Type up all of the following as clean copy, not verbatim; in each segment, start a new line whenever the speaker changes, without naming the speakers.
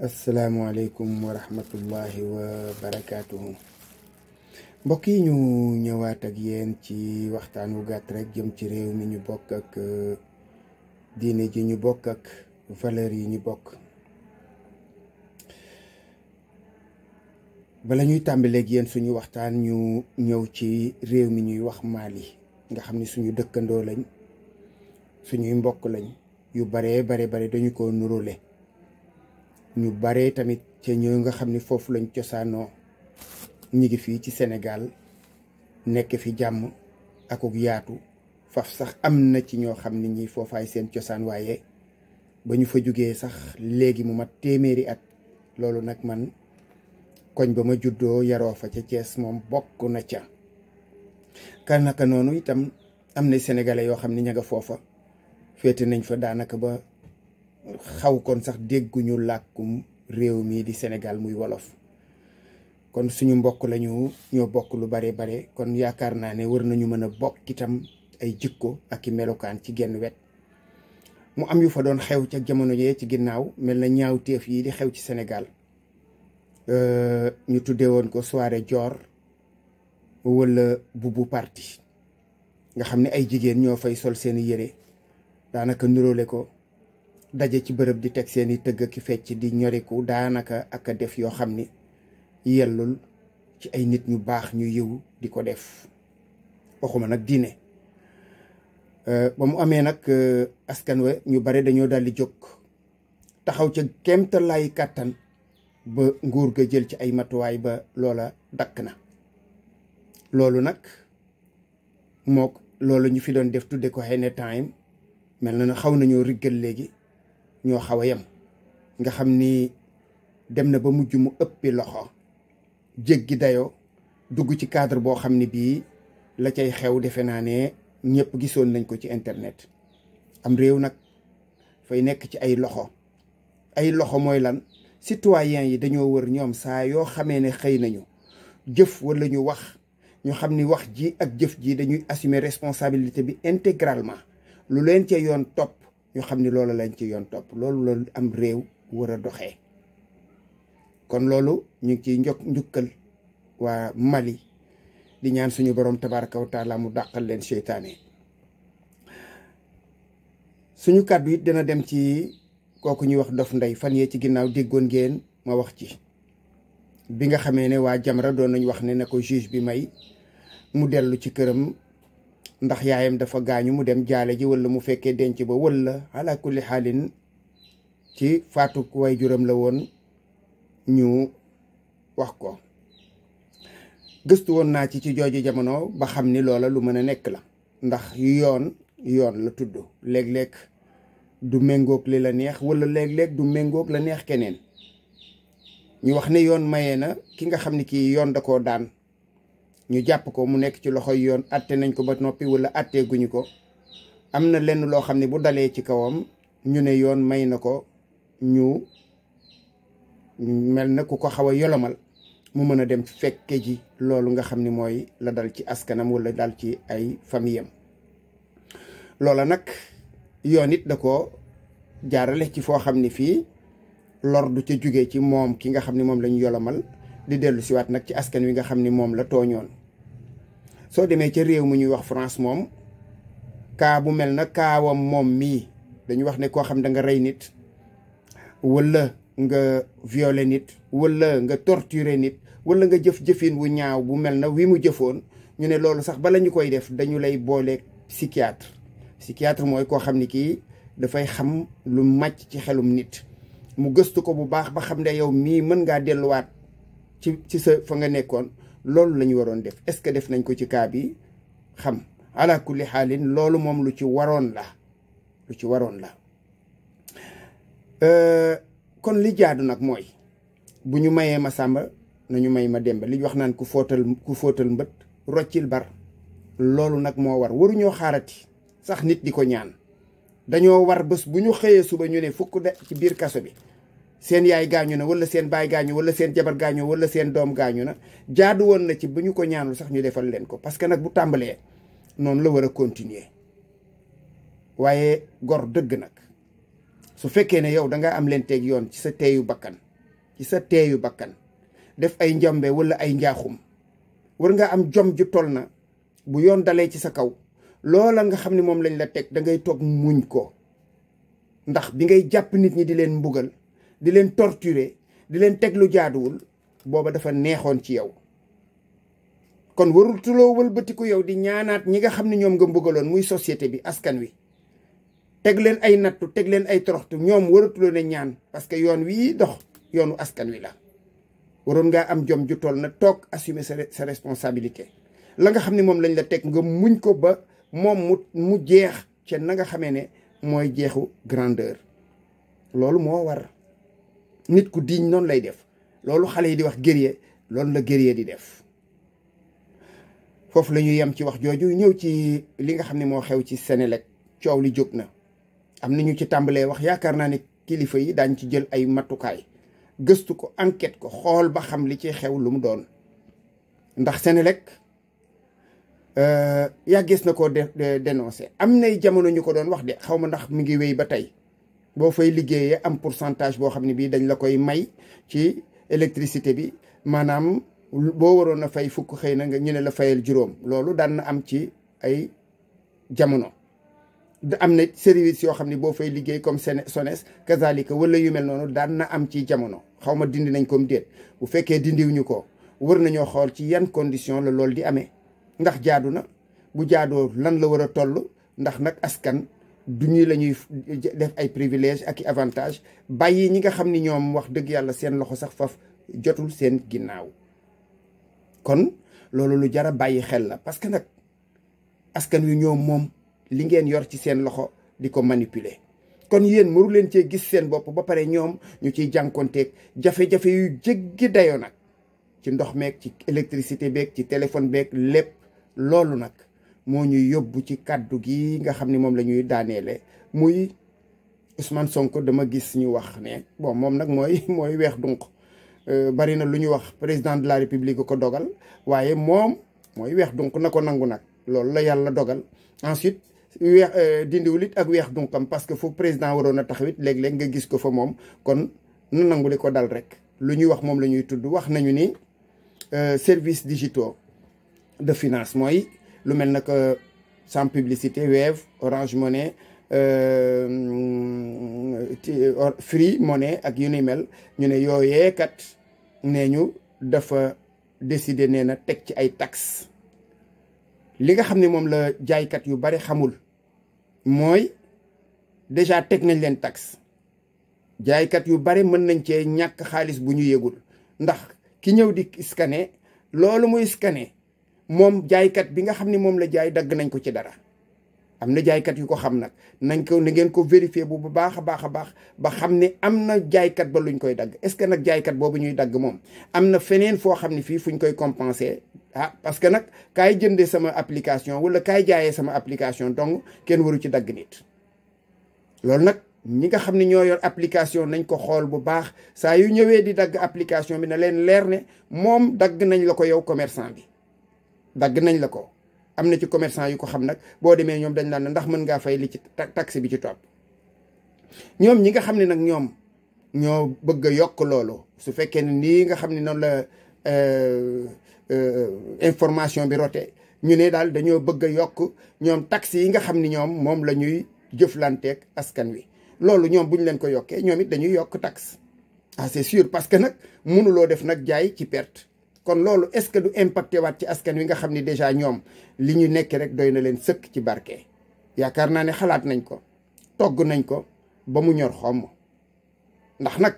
asalaamualeykum wa rahmatullahi wa barakaatuhu. mbokk yi ñu ñëwaat ak yéen ci waxtaan wu gàtt rek jëm ci réew mi ñu bokk ak diine ji ñu bokk ak valeur yi ñu bokk. bala ñuy tàmbaleeg yéen suñu waxtaan ñu ñëw ci réew mi ñuy wax Mali nga xam ni suñu dëkkandoo lañ, suñuy mbokk lañ yu bare dañu ko nurule. ñu bare tamit ca ñoo nga xam ni foofu lañ cosaanoo ñi ngi fii ci Sénégal nekk fi jàmm akuk yaatu, faf sax am na ci ñoo xam ni ñi foofaay seen cosaan, waaye ba ñu fa jógee sax léegi mu mat téeméeri at. loolu nag man koñ ba ma juddoo yaroo fa ca Thiès moom bokk na ca. kan naka noonu itam am na sénégalais yoo xam ni ña nga foofa féete nañ fa daanaka ba xaw kon sax dégguñu làkkum réew mii di Sénégal muy wolof. kon suñu mbokk lañu, ñoo bokk lu bare kon yaakaar naa ne war nañu mën a bokk itam ay jikko ak i melokaan ci genn wet. mu am yu fa doon xew ca jamono yee ci ginnaaw, mel na ñaawteef yi di xew ci Sénégal. ñu tuddee woon ko soirée Dior wala bubu parti, nga xam ne ay jigéen ñoo fay sol seeni yére daanaka nuróole ko, daje ci bërëb di teg seeni tëgg ki fecc di ñoriku daanaka ak a def yoo xam ni yellul ci ay nit ñu baax ñu yiw di ko def, waxuma nag diine. ba mu amee nag askan wa ñu bare dañoo daal di jóg taxaw ca kéemtalaay kàttan ba nguur ga jël ci ay matuwaay ba loola dakk na. loolu nag loolu ñu fi doon def tudde ko Henné Time mel na xaw nañoo riggal léegi, ñoo xaw a yem, nga xam ni dem na ba mujj mu ëppi loxo, jéggi dayoo, dugg ci cadre boo xam ni bii la cay xew defe naa ne ñëpp gisoon nañ ko ci internet. am réew nag fay nekk ci ay loxo mooy lan? citoyens yi dañoo wër ñoom saa yoo xamee ne xëy nañu jëf wala ñu wax, ñu xam ni wax ji ak jëf ji dañuy assumer responsabilité bi intégralement. lu leen ca yoon topp ñu xam ni loolu lañ ci yoon topp. loolu am réew war a doxee. kon loolu ñu ngi ciy njukkal waa Mali di ñaan suñu borom tabaraka wa taala mu dàqal leen seytaane. suñu kàddu it dina dem ci kooku ñuy wax Dof Ndeye. fan yee ci ginnaaw déggoon ngeen ma wax ci bi nga xamee ne waa Jamra doon nañ wax ne na ko juge bi may mu dellu ci këram ndax yaayam dafa gaañu, mu dem jaale ji wala mu fekkee denc ba, wala ala kulli xaalin ci faatu way juram la woon ñu wax ko. gëstu woon naa ci jooju jamono ba xam ni loola lu mën a nekk la, ndax yoon la tudd. léeg-léeg du méngoog li la neex, wala léeg-léeg du méngoog la neex keneen. ñu wax ne yoon mayee na ki nga xam ne kii yoon da koo daan, ñu jàpp ko mu nekk ci loxoy yoon, atte nañ ko ba noppi wala attee guñu ko. am na lenn loo xam ne bu dalee ci kawam ñu ne yoon may na ko ñu mel na ku ko xaw a yolomal mu mën a dem fekke ji loolu nga xam ni mooy la dal ci askanam wala dal ci ay famiyam. loola nag yoon it da ko jaarale ci foo xam ni fii lor du ca jóge ci moom ki nga xam ni moom lañu yolomal, di dellu siwaat nag ci askan wi nga xam ni moom la tooñoon. soo demee ca réew mu ñuy wax France moom kaa bu mel na kaawam moom mii, dañu wax ne koo xam da nga rey nit wala nga violer nit wala nga torturer nit wala nga jëf-jëfin wu ñaaw bu mel na wi mu jëfoon, ñu ne loolu sax bala ñu koy def dañu lay booleeg psychiatre mooy koo xam ni kii dafay xam lu màcc ci xelum nit, mu gëstu ko bu baax ba xam ne yow mii mën ngaa delluwaat ci sa fa nga nekkoon. loolu la ñu waroon def. est-ce que def nañ ko ci cas bi? xam ala kulli xaalin loolu moom lu ci waroon la. kon li jaadu nag mooy bu ñu mayee ma sàmba nañu may ma demba. li ñu wax naan ku fóotal mbët roccil bar. loolu nag moo war. waruñoo xaarati sax nit di ko ñaan. dañoo war bés bu ñu xëyee suba ñu ne fukk de ci biir kaso bi seen yaay gaañu na wala seen baay gaañu wala seen jabar gaañu wala seen doom gaañu na, jaadu woon na ci bu ñu ko ñaanul sax ñu defal leen ko. parce que nag bu tàmbalee noonu la war a continuer. waaye gor dëgg nag su fekkee ne yow da nga am leen teeg yoon ci sa teeyu bakkan ci sa teeyu bakkan def ay njombe wala ay njaaxum war nga am jom ju toll na bu yoon dalee ci sa kaw loola nga xam ne moom lañ la teg da ngay toog muñ ko. ndax bi ngay jàpp nit ñi di leen mbugal di leen torturer di leen teg lu jaaduwul booba dafa neexoon ci yow kon warutuloo wëlbatiku yow di ñaanaat ñi nga xam ne ñoom nga mbugaloon muy société bi askan wi teg leen ay nattu teg leen ay toroxtu ñoom waratuloo ne ñaan parce que yoon wii dox yoonu askan wi la. waroon ngaa am jom ju toll na toog assumer sa responsabilité la nga xam ne moom lañ la teg nga muñ ko ba moom mu jeex ca na nga xamee ne mooy jeexu grandeur. loolu moo war nit ku diñ noonu lay def loolu xale yi di wax guerrier loolu la guerrier di def. foofu la ñuy yem ci wax jooju ñëw ci li nga xam ne moo xew ci Senelec coow li jóg na am na ñu ci tàmbalee wax yaakaar naa ne kilifa yi daañ ci jël ay matukaay gëstu ko enquête ko xool ba xam li ci xew lu mu doon ndax Senelec yàggees na koo dénoncé am nay jamono ñu ko doon wax de xaw ma ndax mi ngi wéy ba tey boo fay liggéeyee am pourcentage boo xam ne bii dañ la koy may ci électricité bi maanaam boo waroon a fay fukk xëy na nga ñu ne la fayal juróom loolu daan na am ci ay jamono. am na service yoo xam ne boo fay liggéey comme SONES kazalika wala yu mel noonu daan na am ci jamono xaw ma dindi nañ comme déet bu fekkee dindiwuñu ko war nañoo xool ci yan condition la loolu di amee ndax jaadu na bu jaadoo lan la war a toll ndax nag askan du ñuy la ñuy def ay privilège ak i avantage bàyyi ñi nga xam ni ñoom wax dëgg yàlla seen loxo sax faf jotul seen ginnaaw. kon loolu lu jar a bàyyi xel la parce que nag askan wi ñoom moom li ngeen yor ci seen loxo di ko manipuler kon yéen mënu leen cee gis seen bopp ba pare ñoom ñu ciy jànkonteeg jafe-jafe yu jéggi dayoo nag ci ndox meeg ci électricité beeg ci téléphone beeg lépp loolu nag moo ñuy yóbbu ci kàddu gi nga xam ne moom la ñuy daaneele muy Ousmane Sonko dama gis ñu wax ne bon moom nag mooy weex dunq bari na lu ñu wax président de la république ko dogal waaye moom mooy weex dunq na ko nangu nag loolu la yàlla dogal. ensuite weex dindiwul it ak weex dunkam parce que fu président waroon a taxawit léeg-léeg nga gis ko fa moom kon nu nangu li ko dal rek lu ñuy wax moom la ñuy tudd wax nañu ni services digitaux de finance mooy lu mel na que sans publicité Wave Orange Money Free Money ak yu ni mel ñu ne yooyee kat nee ñu dafa décider nee na teg ci ay taxes li nga xam ne moom la jaaykat yu bari xamul mooy déjà teg nañ leen taxe jaaykat yu bari mën nañ cee ñàkk xaalis bu ñu yëgul ndax ki ñëw di scanner loolu muy scanner moom jaaykat bi nga xam ne moom la jaay dagg nañ ko ci dara. am na jaaykat yu ko xam nag nañ ko na ngeen ko vérifier bu baax a baax a baax ba xam ne am na jaaykat ba luñ koy dagg est-ce que nag jaaykat boobu ñuy dagg moom am na feneen foo xam ne fii fuñ koy compenser ah parce que nag kaay jëndee sama application wala kaay jaayee sama application donc kenn waru ci dagg nit. loolu nag ñi nga xam ne ñoo yor application nañ ko xool bu baax saa yu ñëwee di dagg application bi na leen leer ne moom dagg nañ la ko yow commerçant bi dagg nañ la ko. am na ci commerçant yu ko xam nag boo demee ñoom dañ naan ndax mën ngaa fay li ci taxe bi ci topp ñoom ñi nga xam ne nag ñoom ñoo bëgg a yokk loolu su fekkee ne nii nga xam ne noonu la information bi rote ñu ne daal dañoo bëgg a yokk ñoom taxe yi nga xam ni ñoom moom la ñuy jëflanteeg askan wi loolu ñoom bu ñu leen ko yokkee ñoom it dañuy yokk taxe ah c'est sûr parce que nag mënuloo def nag jaay ci perte. kon loolu est-ce que du impacté waat ci askan wi nga xam ne déjà ñoom li ñu nekk rek doy na leen sëkk ci barke yaakaar naa ne xalaat nañ ko togg nañ ko ba mu ñor xomm ndax nag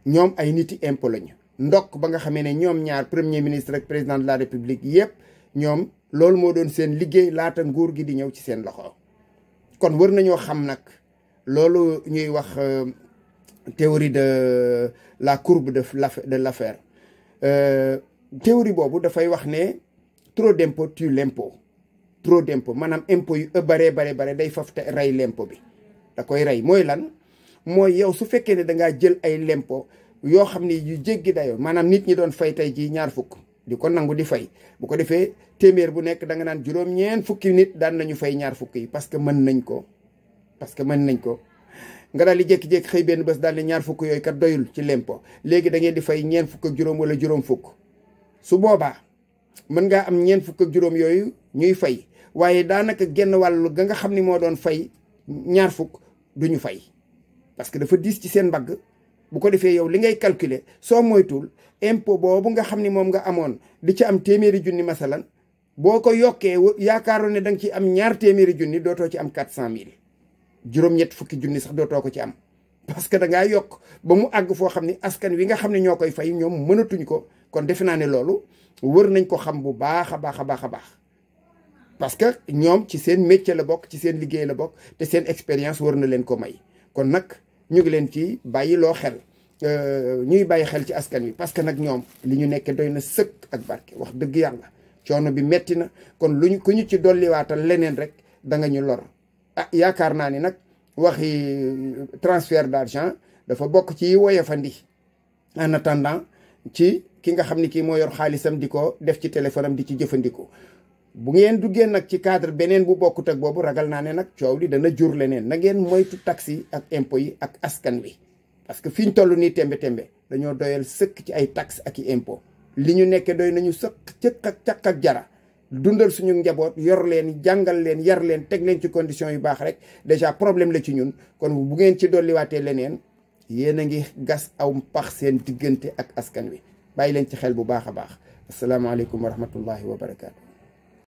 ñoom ay niti impôt lañu ndokk ba nga xamee ne ñoom ñaar premier ministre ak président de la république yépp ñoom loolu moo doon seen liggéey laata nguur gi di ñëw ci seen loxo kon war nañoo xam nag loolu ñuy wax théorie de la courbe de l'affaire théorie boobu dafay wax ne trop d'impôt tue l'impôt trop d'impôt maanaam impôt yu bare day faf te rey l'impôt bi da koy rey mooy lan mooy yow su fekkee ne dangaa jël ay l'impôt yoo xam ne yu jéggi dayoo maanaam nit ñi doon fay tey jii ñaar fukk di ko nangu di fay bu ko defee téeméer bu nekk da nga naan juróom-ñeent fukki nit daan nañu fay ñaar fukk yi parce que mën nañ ko nga daal di jékki-jékki xëy benn bés daal di ñaar fukk yooyu kat doyul ci lempo léegi da ngeen di fay ñeent fukk ak juróom wala juróom fukk su boobaa mën ngaa am ñeent fukk ak juróom yooyu ñuy fay waaye daanaka genn wàllu ga nga xam ni moo doon fay ñaar fukk duñu fay parce que dafa diis ci seen mbagg. bu ko defee yow li ngay calculer soo moytuwul impôt boobu nga xam ni moom nga amoon di ci am téeméeri junni masalan boo ko yokkee yaakaaroon ne da nga ci am ñaar téeméeri junni dootoo ci am 400 000 juróom-ñett fukki junni sax dootoo ko ci am. parce que da ngaa yokk ba mu àgg foo xam ni askan wi nga xam ne ñoo koy fay ñoom mënatuñ ko kon defe naa ne loolu wër nañ ko xam bu baax a baax a baax a baax. parce que ñoom ci seen métier la bokk ci seen liggéey la bokk te seen expérience wër na leen ko may kon nag. ñu ngi leen ci bàyyi loo xel ñuy bàyyi xel ci askan wi parce que nag ñoom li ñu nekk doy na sëkk ak barke wax dëgg yàlla coono bi metti na kon luñ ku ñu ci dolliwaatal leneen rek da nga ñu lor yaakaar naa ni nag waxi transfert d'argent dafa bokk ci woyofandi en attendant ci ki nga xam ni kii moo yor xaalisam di ko def ci téléphone am di ci jëfandikoo bu ngeen duggee nag ci cadre beneen bu bokkut ak boobu ragal naa ne nag coow li dana jur leneen na ngeen moytu taxes yi ak impôts yi ak askan wi parce que fi ñu toll nii tembe dañoo doyal sëkk ci ay taxes ak i impôts li ñu nekkee doy nañu sëkk cëkk ak jara dundal suñu njaboot yor leen jàngal leen yar leen teg leen ci conditions yu baax rek déjà problème la ci ñun kon bu ngeen ci dolliwaatee leneen yéen a ngi gas aw pax seen diggante ak askan wi bàyyi leen ci xel bu baax a baax asalaamaaleykum wa rahmatullahi wa barakaatu.